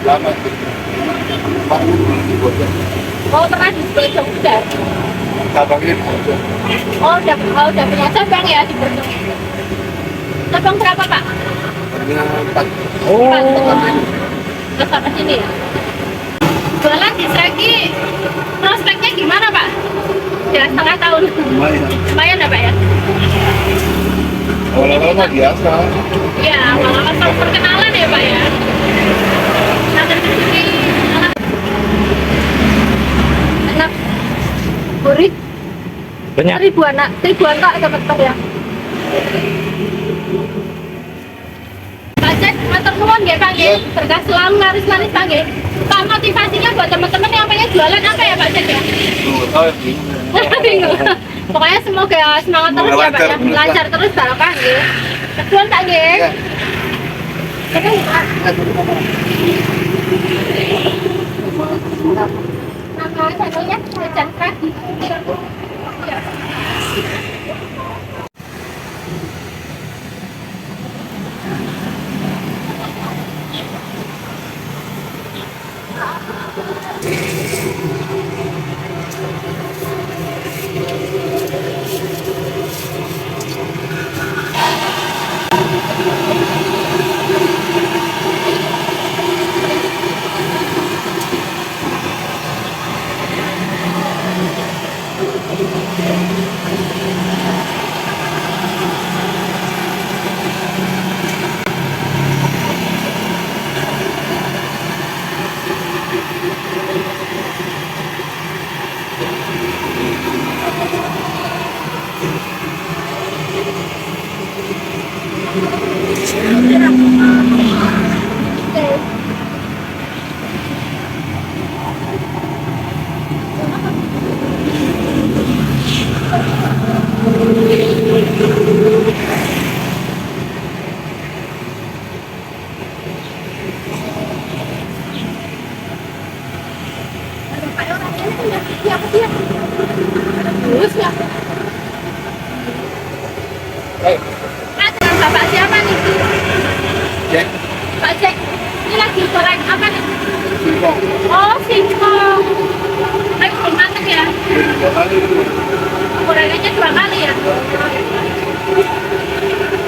Lama sih. Pak, di Bojong. Oh, pernah di Bojong udah. Cabangnya di Bojong. Oh, udah punya cabang ya di Bojong. Cabang berapa, Pak? Hanya 4. Oh, Terus sampai sini ya. Jualan di Sregi, prospeknya gimana, Pak? Ya, setengah tahun. Lumayan. Lumayan ya, Pak ya? Awal-awal mah biasa. Ya, awal-awal perkenalan ya, Pak ya? Nah, dari sini enak. Gurih. banyak. Seribuan Kak dapat ya. Pak Cek, matur nuwun nggih Pak nggih. Berkah selalu laris-laris Pak nggih. Pak, motivasinya buat teman-teman yang pengen jualan apa ya Pak Cek ya? Tuh, tahu ya, Bingung. Pokoknya semoga semangat terus ya Pak ya. Lancar terus barokah nggih. Kesuwun Pak nggih. Ya. Nama channelnya Jajan Pagi. Ya. Siapa dia? Lulus ya? Dengan Bapak siapa nih? Cek. Pak Cek, ini lagi goreng apa nih? Singkong. Oh, singkong. Tapi belum matang ya? Dua kali. Gorengannya 2 kali ya?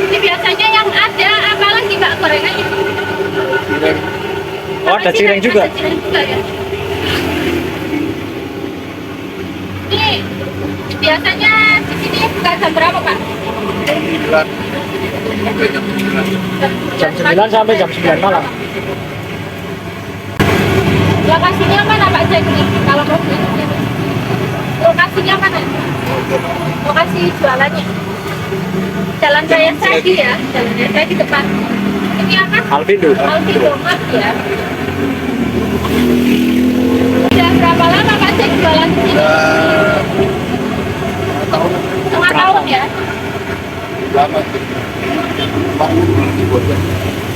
Ini biasanya yang ada apa lagi Pak gorengannya? Cireng. Oh, ada cireng juga. Ada cireng juga ya? Ini biasanya di sini buka jam berapa Pak? Jam 9 sampai jam 9. Jam 9 sampai jam 9 malam. Lokasinya mana Pak Cek nih? Kalau mau beli di sini. Lokasinya mana? Lokasi jualannya? Jalan Raya Sregi ya? Jalan Raya Sregi depan. Ini apa? Alvindo. Alvindo Mart ya. Sudah berapa lama Pak Cek jualan di sini? Tahun Setengah tahun ya? lama sih. Pak, di Bojong.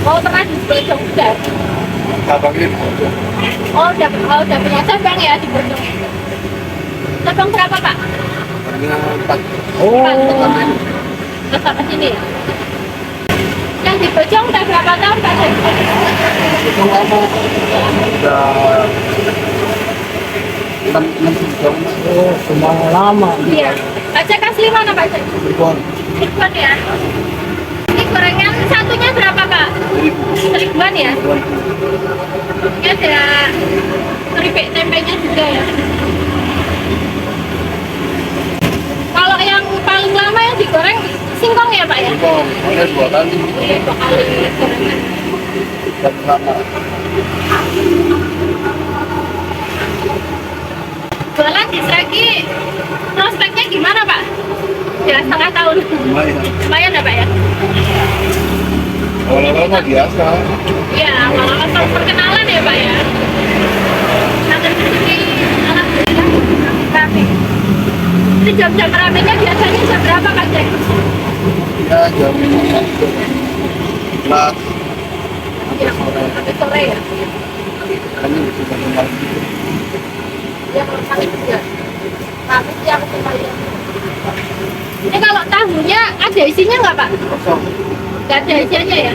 Oh, pernah di Bojong udah. Cabangnya di Bojong. Oh, udah punya cabang ya di Bojong. Cabang berapa Pak? Hanya 4. Oh, Terus sampai sini ya? Yang di Bojong udah berapa tahun Pak Cek? Itu lama. Udah 6 tahun. oh, cuma lama. Iya. Pak Cek asli mana Pak Cek? Ribuan. Ribuan ya? Ini gorengan satunya berapa Pak? 1000-an ya? Ini ada keripik tempenya juga ya? Kalau yang paling lama yang digoreng singkong ya Pak ya? Ribuan. Ada 2 kali. 2 kali gorengan. Dan lama. Jualan di Sregi, prospeknya gimana Pak? Ya, setengah tahun. Lumayan. Lumayan ya Pak ya? Awal-awal mah biasa. Ya, awal-awal perkenalan ya Pak ya? Nah, dari sini, alhamdulillah, rame. Ini jam-jam ramenya biasanya jam berapa Pak Cek? Ya, jam 11. Ya, sampai sore ya? Kami bisa malam. Ya, kalau kali juga. Rame sih aku lumayan. Ini kalau tahunya ada isinya nggak Pak? Kosong. Nggak ada isinya ya?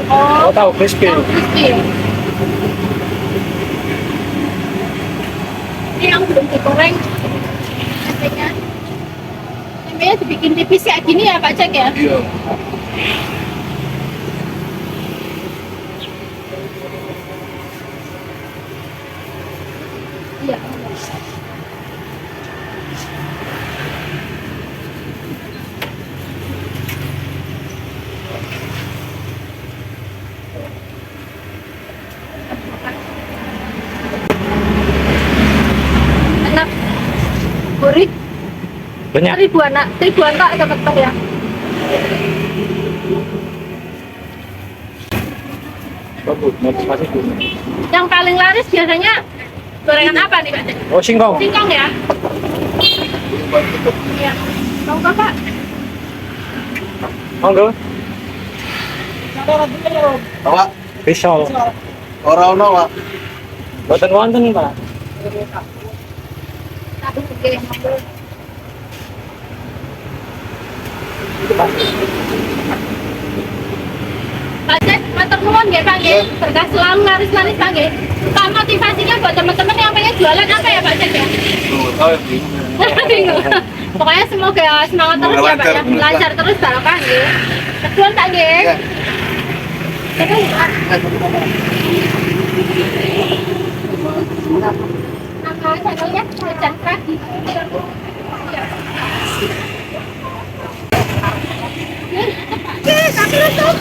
Oh, tahu crispy. Tahu crispy ya? ini yang belum digoreng tempenya. Tempenya dibikin tipis kayak gini ya Pak Jack ya? Iya. Iya. Enak, gurih, Banyak. ribuan Pak dapat ya. Bagus, motivasi dulu. Yang paling laris biasanya gorengan apa nih Pak Jack? Oh, singkong. Singkong ya? Buat tutup. Iya. Mau nggak Pak? Monggo. Awak, Pisau. orang awak. Boten wonten, Pak. Aduh, oke. Monggo. Pak Jack, matur nuwun nggih Pak nggih. Berkah selalu laris-laris Pak nggih. Pak, motivasinya buat teman-teman yang pengen jualan apa ya Pak Jack ya? Tuh, tahu yang bingung. Bingung. Pokoknya semoga semangat terus ya Pak ya. Lancar terus barokah nggih. Kesuwun Pak nggih. Ya. Terus, Pak. Nama channelnya Jajan Pagi. Iya. Oke, tapi terus